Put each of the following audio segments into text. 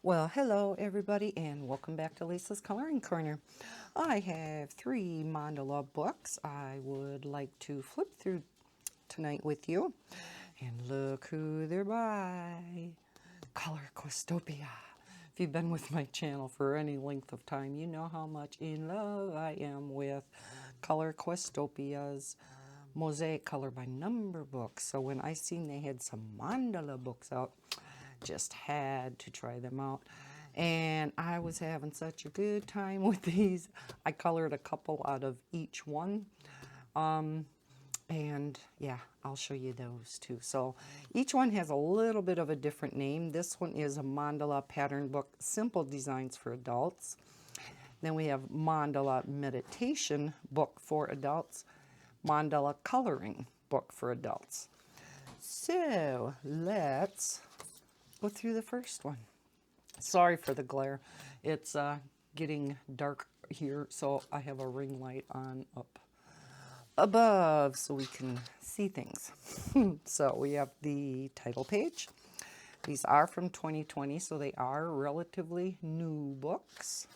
Well, hello everybody and welcome back to Lisa's Coloring Corner. I have 3 mandala books I would like to flip through tonight with you. And look who they're by. Color Questopia. If you've been with my channel for any length of time, you know how much in love I am with Color Questopia's mosaic color by number books. So when I seen they had some mandala books out, just had to try them out. And I was having such a good time with these. I colored a couple out of each one. And yeah, I'll show you those too. So each one has a little bit of a different name. This one is a mandala pattern book, simple designs for adults. Then we have mandala meditation book for adults, mandala coloring book for adults. So let's go through the first one. Sorry for the glare. It's getting dark here, so I have a ring light on up above so we can see things. So we have the title page. These are from 2020, so they are relatively new books.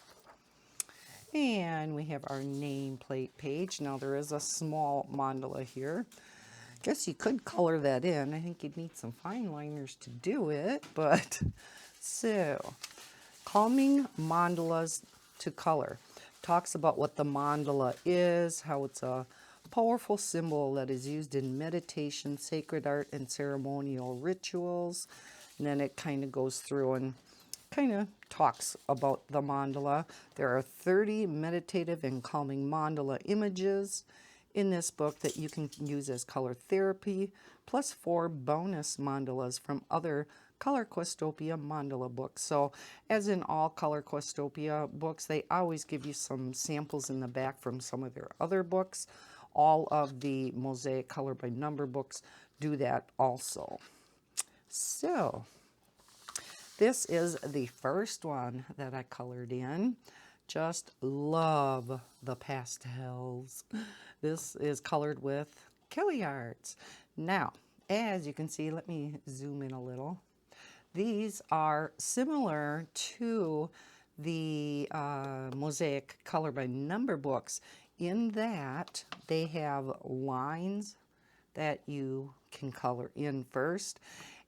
And we have our nameplate page. Now there is a small mandala here. Guess you could color that in. I think you'd need some fine liners to do it, but so calming mandalas to color. Talks about what the mandala is, how it's a powerful symbol that is used in meditation, sacred art, and ceremonial rituals. And then it kind of goes through and kind of talks about the mandala. There are 30 meditative and calming mandala images in this book that you can use as color therapy, plus 4 bonus mandalas from other Color Questopia mandala books. So as in all Color Questopia books, they always give you some samples in the back from some of their other books. All of the mosaic color by number books do that also. So this is the first one that I colored in. Just love the pastels. This is colored with Kelly Arts. Now, as you can see, let me zoom in a little. These are similar to the mosaic color by number books in that they have lines that you can color in first.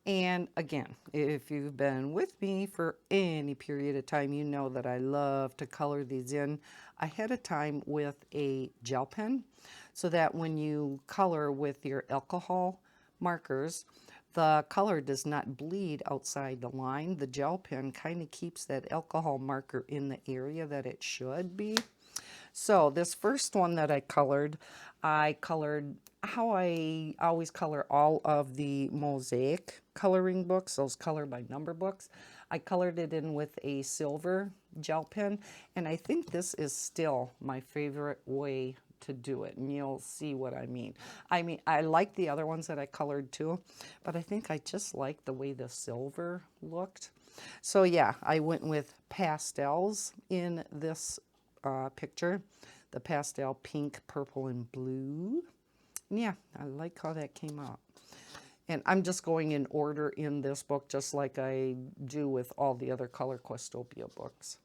And again, if you've been with me for any period of time, you know that I love to color these in ahead of time with a gel pen so that when you color with your alcohol markers, the color does not bleed outside the line. The gel pen kind of keeps that alcohol marker in the area that it should be. So this first one that I colored how I always color all of the mosaic coloring books, those color by number books. I colored it in with a silver gel pen, and I think this is still my favorite way to do it, and you'll see what I mean. I like the other ones that I colored too, but I think I just like the way the silver looked. So yeah, I went with pastels in this picture, the pastel pink, purple, and blue. Yeah, I like how that came out. And I'm just going in order in this book, just like I do with all the other Color Questopia books.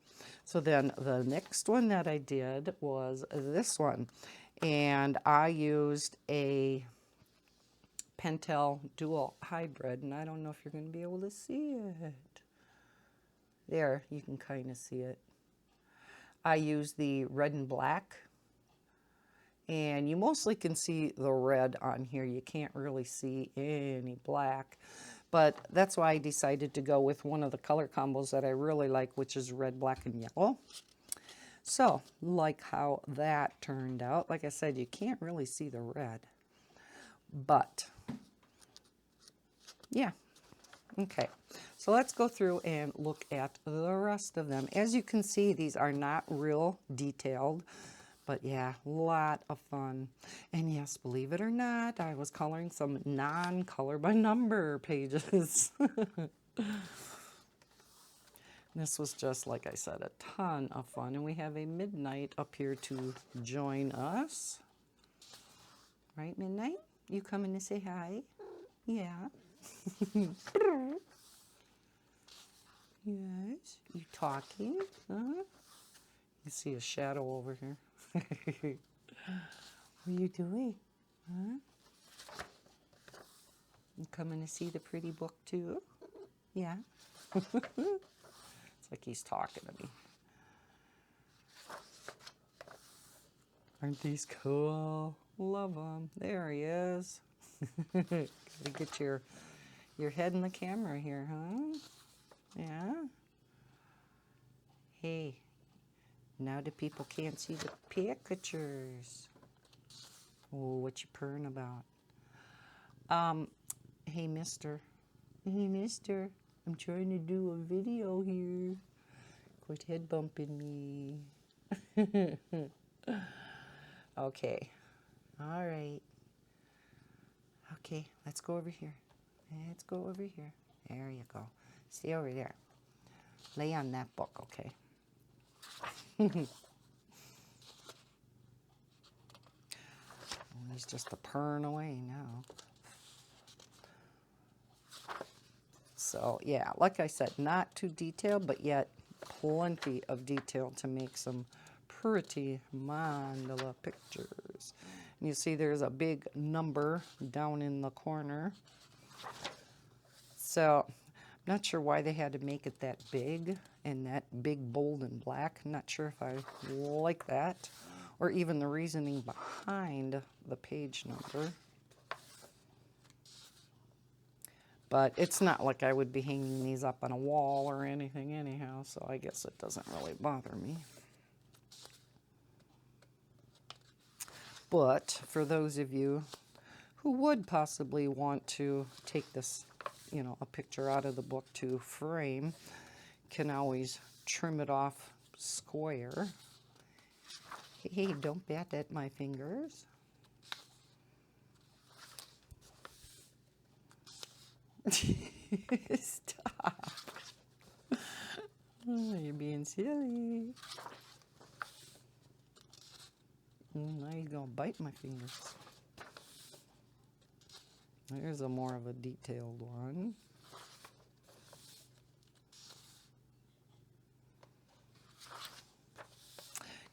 So then the next one that I did was this one. And I used a Pentel Dual Hybrid, and I don't know if you're going to be able to see it. There, you can kind of see it. I used the red and black, and you mostly can see the red on here. You can't really see any black, but that's why I decided to go with one of the color combos that I really like, which is red, black, and yellow. So, like how that turned out. Like I said, you can't really see the red, but yeah. Okay, so let's go through and look at the rest of them. As you can see, these are not real detailed, but yeah, a lot of fun. And yes, believe it or not, I was coloring some non-color by number pages. This was just, like I said, a ton of fun. And we have a Midnight up here to join us. Right, Midnight? You coming to say hi? Yeah. Yes, you talking? Huh? You see a shadow over here. What are you doing? Huh? You coming to see the pretty book too? Yeah. It's like he's talking to me. Aren't these cool? Love them. There he is. Gotta get your head in the camera here, huh? Yeah. Hey, now the people can't see the pictures. Oh, what you purring about? Hey, mister. Hey, mister. I'm trying to do a video here. Quit head bumping me. Okay. All right. Okay, let's go over here. Let's go over here. There you go. Stay over there. Lay on that book, okay? Oh, he's just a purring away now. So, yeah, like I said, not too detailed, but yet plenty of detail to make some pretty mandala pictures. And you see there's a big number down in the corner. So, I'm not sure why they had to make it that big and that big, bold, and black. I'm not sure if I like that or even the reasoning behind the page number. But it's not like I would be hanging these up on a wall or anything anyhow, so I guess it doesn't really bother me. But for those of you who would possibly want to take this, you know, a picture out of the book to frame, can always trim it off square. Hey, don't bat at my fingers. Stop. Oh, you're being silly. Now you're going to bite my fingers. There's a more of a detailed one.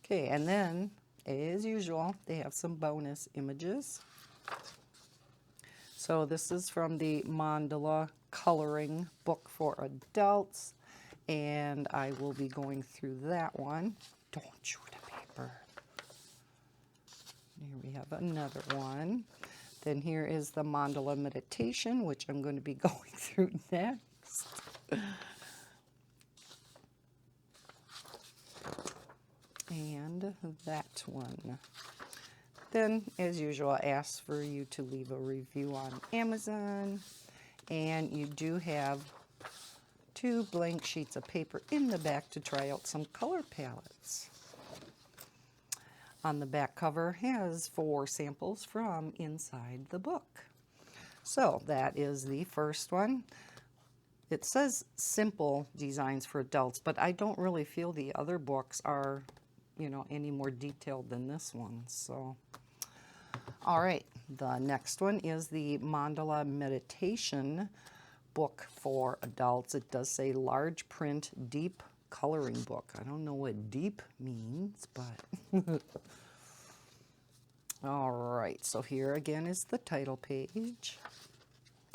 Okay, and then, as usual, they have some bonus images. So this is from the Mandala coloring book for adults, and I will be going through that one. Don't chew the paper. Here we have another one. Then here is the Mandala meditation, which I'm going to be going through next. And that one. Then, as usual, I ask for you to leave a review on Amazon. And you do have 2 blank sheets of paper in the back to try out some color palettes. On the back cover has 4 samples from inside the book. So that is the first one. It says simple designs for adults, but I don't really feel the other books are, you know, any more detailed than this one. So, all right, the next one is the Mandala meditation book for adults. It does say large print deep coloring book. I don't know what deep means, but all right, so here again is the title page.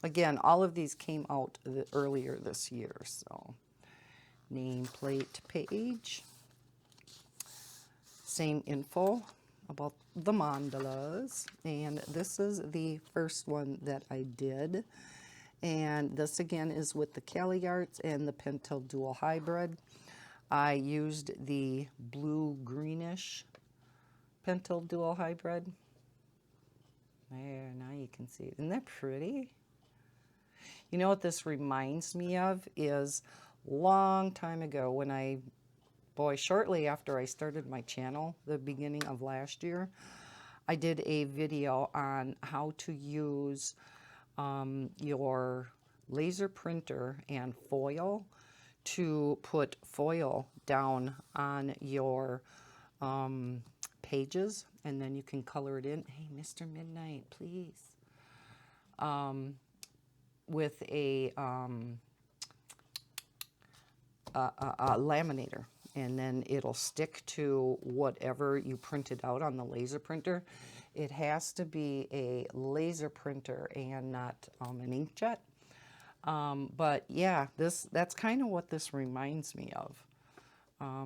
Again, all of these came out earlier this year, so nameplate page. Same info about the mandalas, and this is the first one that I did. And this again is with the Cali Arts and the Pentel Dual Hybrid. I used the blue-greenish Pentel Dual Hybrid. There, now you can see it. Isn't that pretty? You know what this reminds me of is long time ago when shortly after I started my channel, the beginning of last year, I did a video on how to use your laser printer and foil to put foil down on your pages, and then you can color it in. Hey, Mr. Midnight, please. With a laminator, and then it'll stick to whatever you printed out on the laser printer. It has to be a laser printer and not an inkjet. But yeah, that's kind of what this reminds me of.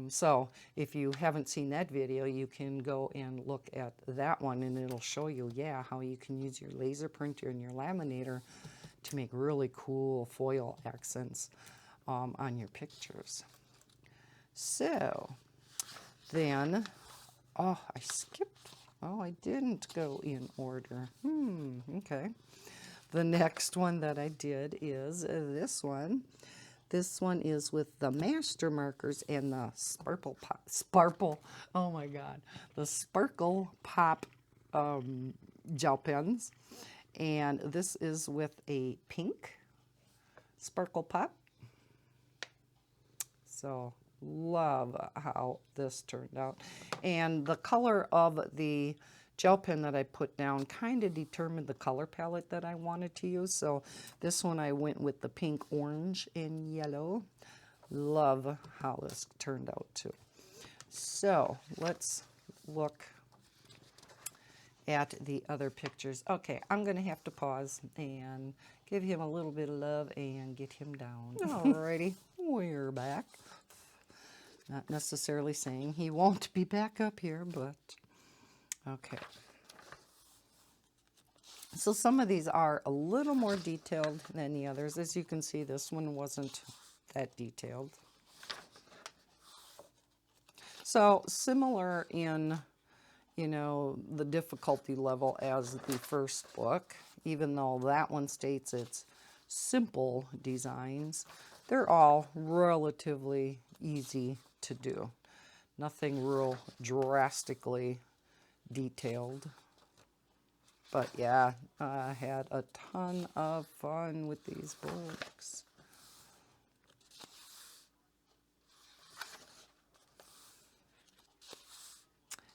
So if you haven't seen that video, you can go and look at that one, and it'll show you, yeah, how you can use your laser printer and your laminator to make really cool foil accents on your pictures. So then, oh, I skipped. Oh, I didn't go in order. Okay. The next one that I did is this one. This one is with the master markers and the oh my God, the Sparkle Pop gel pens. And this is with a pink Sparkle Pop. So love how this turned out. And the color of the gel pen that I put down kind of determined the color palette that I wanted to use. So this one I went with the pink, orange, and yellow. Love how this turned out too. So let's look at the other pictures. Okay, I'm going to have to pause and give him a little bit of love and get him down. Alrighty, we're back. Not necessarily saying he won't be back up here, but okay. So some of these are a little more detailed than the others. As you can see, this one wasn't that detailed. So similar in, you know, the difficulty level as the first book, even though that one states it's simple designs, they're all relatively easy to do. Nothing real drastically detailed. But yeah, I had a ton of fun with these books.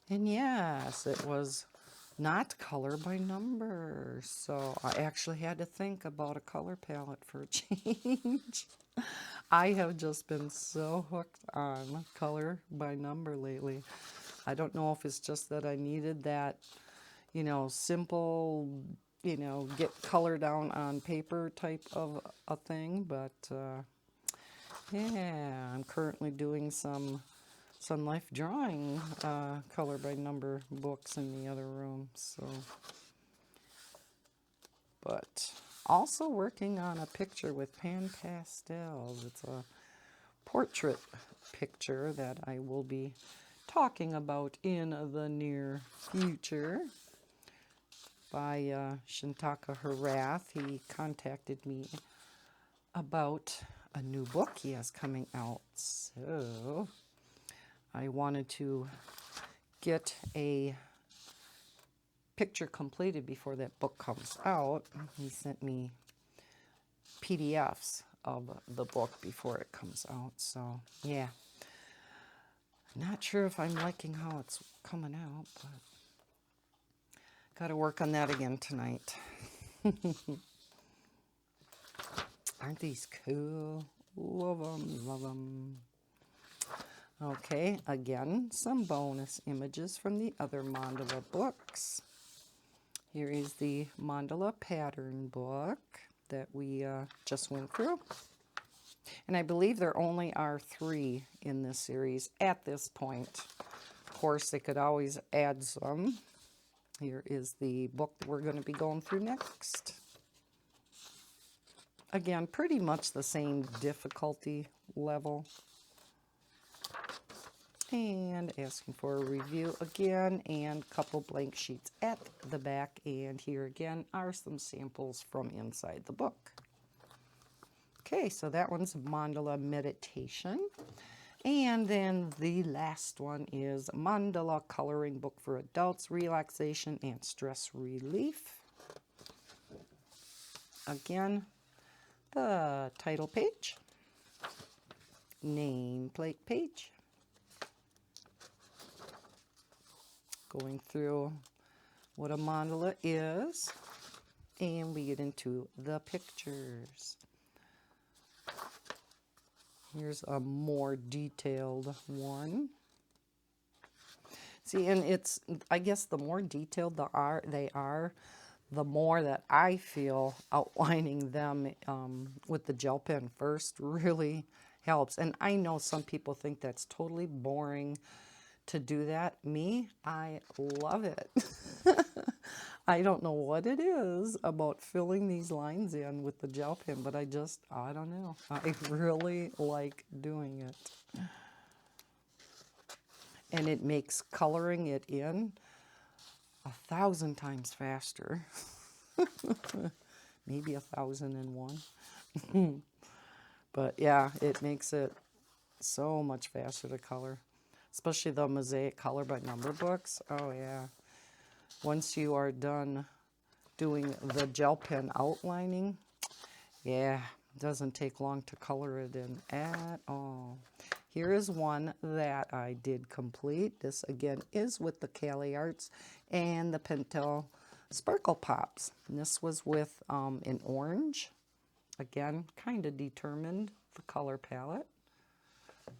And yes, it was not color by number. So I actually had to think about a color palette for a change. I have just been so hooked on color by number lately. I don't know if it's just that I needed that, you know, simple, you know, get color down on paper type of a thing. But yeah, I'm currently doing some Sun Life drawing color by number books in the other room. So, but also working on a picture with pan pastels. It's a portrait picture that I will be talking about in the near future by Shintaka Harath. He contacted me about a new book he has coming out. So I wanted to get a picture completed before that book comes out. He sent me PDFs of the book before it comes out. So yeah, not sure if I'm liking how it's coming out, but got to work on that again tonight. Aren't these cool? Love them, love them. Okay, again, some bonus images from the other mandala books. Here is the mandala pattern book that we just went through. And I believe there only are 3 in this series at this point. Of course, they could always add some. Here is the book that we're going to be going through next. Again, pretty much the same difficulty level. And asking for a review again, and a couple blank sheets at the back. And here again are some samples from inside the book. Okay, so that one's Mandala Meditation. And then the last one is Mandala Coloring Book for Adults, Relaxation and Stress Relief. Again, the title page, nameplate page, going through what a mandala is, and we get into the pictures. Here's a more detailed one. See, and it's, I guess the more detailed they are, the more that I feel outlining them with the gel pen first really helps. And I know some people think that's totally boring to do that. Me, I love it. I don't know what it is about filling these lines in with the gel pen, but I don't know. I really like doing it. And it makes coloring it in 1,000 times faster. Maybe 1,001. But yeah, it makes it so much faster to color, especially the Mosaic Color by Number books. Oh yeah. Once you are done doing the gel pen outlining, yeah, it doesn't take long to color it in at all. Here is one that I did complete. This again is with the Cali Arts and the Pentel Sparkle Pops. And this was with an orange. Again, kind of determined the color palette.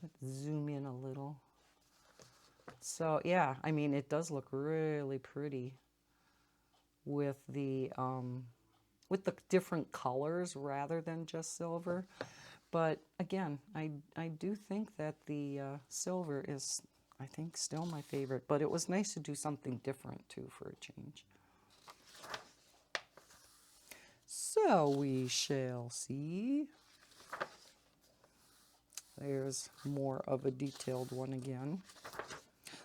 Let's zoom in a little. So yeah, I mean, it does look really pretty with the different colors rather than just silver. But again, I do think that the silver is, I think, still my favorite. But it was nice to do something different too for a change. So we shall see. There's more of a detailed one again.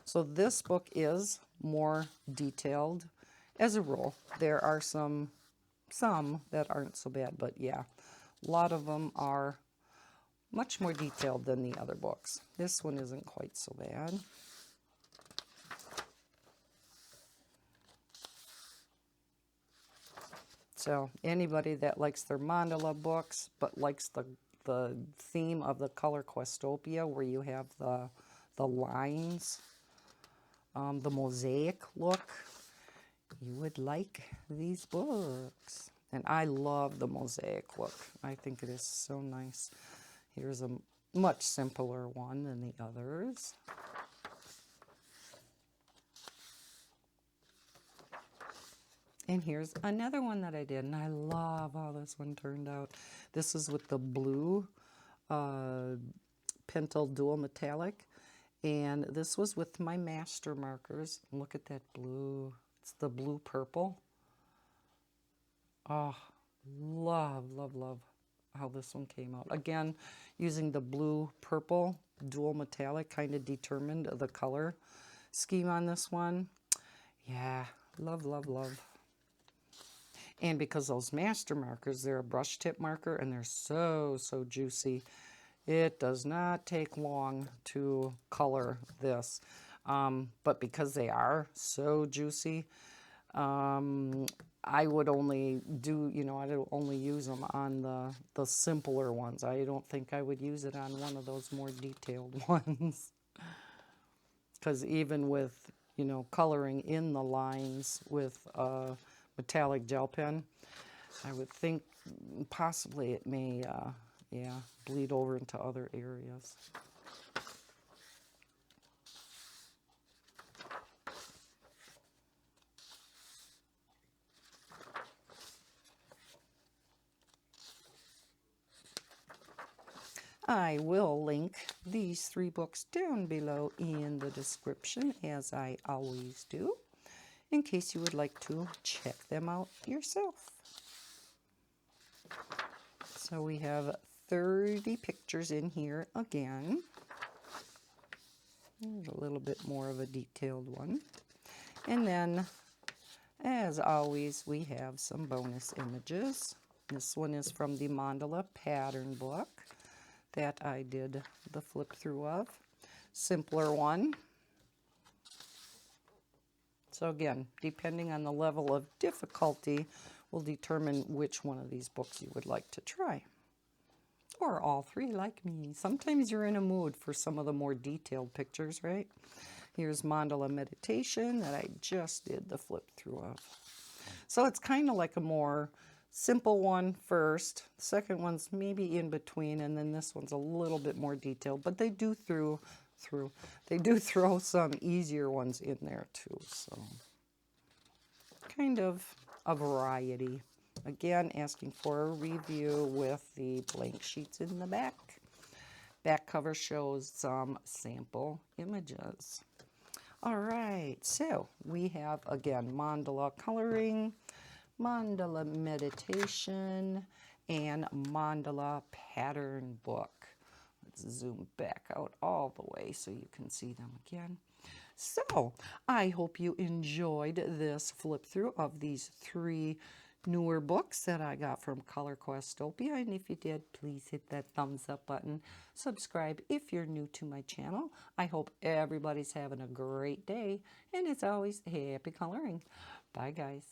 So this book is more detailed as a rule. There are some that aren't so bad, but yeah, a lot of them are much more detailed than the other books. This one isn't quite so bad. So anybody that likes their mandala books but likes the theme of the Color Questopia, where you have the lines, the mosaic look, you would like these books. And I love the mosaic look. I think it is so nice. Here's a much simpler one than the others. And here's another one that I did, and I love how this one turned out. This is with the blue Pentel Dual Metallic, and this was with my master markers. Look at that blue. It's the blue purple. Oh, love, love, love how this one came out. Again, using the blue purple dual metallic, kind of determined the color scheme on this one. Yeah, love, love, love. And because those master markers, they're a brush tip marker and they're so, so juicy. It does not take long to color this. But because they are so juicy, I would only do, I'd only use them on the simpler ones. I don't think I would use it on one of those more detailed ones. Because even with, coloring in the lines with metallic gel pen, I would think possibly it may, bleed over into other areas. I will link these 3 books down below in the description, as I always do, in case you would like to check them out yourself. So we have 30 pictures in here again. There's a little bit more of a detailed one. And then, as always, we have some bonus images. This one is from the Mandala pattern book that I did the flip through of. Simpler one. So again, depending on the level of difficulty, will determine which one of these books you would like to try. Or all 3 like me. Sometimes you're in a mood for some of the more detailed pictures, right? Here's Mandala Meditation that I just did the flip through of. So it's kind of like a more simple one first. Second one's maybe in between, and then this one's a little bit more detailed. But they do throw some easier ones in there too. So kind of a variety. Again, asking for a review with the blank sheets in the back. Back cover shows some sample images. All right, so we have, again, mandala coloring, mandala meditation, and mandala pattern book. Let's zoom back out all the way so you can see them again. So I hope you enjoyed this flip through of these 3 newer books that I got from Color Questopia. And if you did, please hit that thumbs up button. Subscribe if you're new to my channel. I hope everybody's having a great day. And as always, happy coloring. Bye, guys.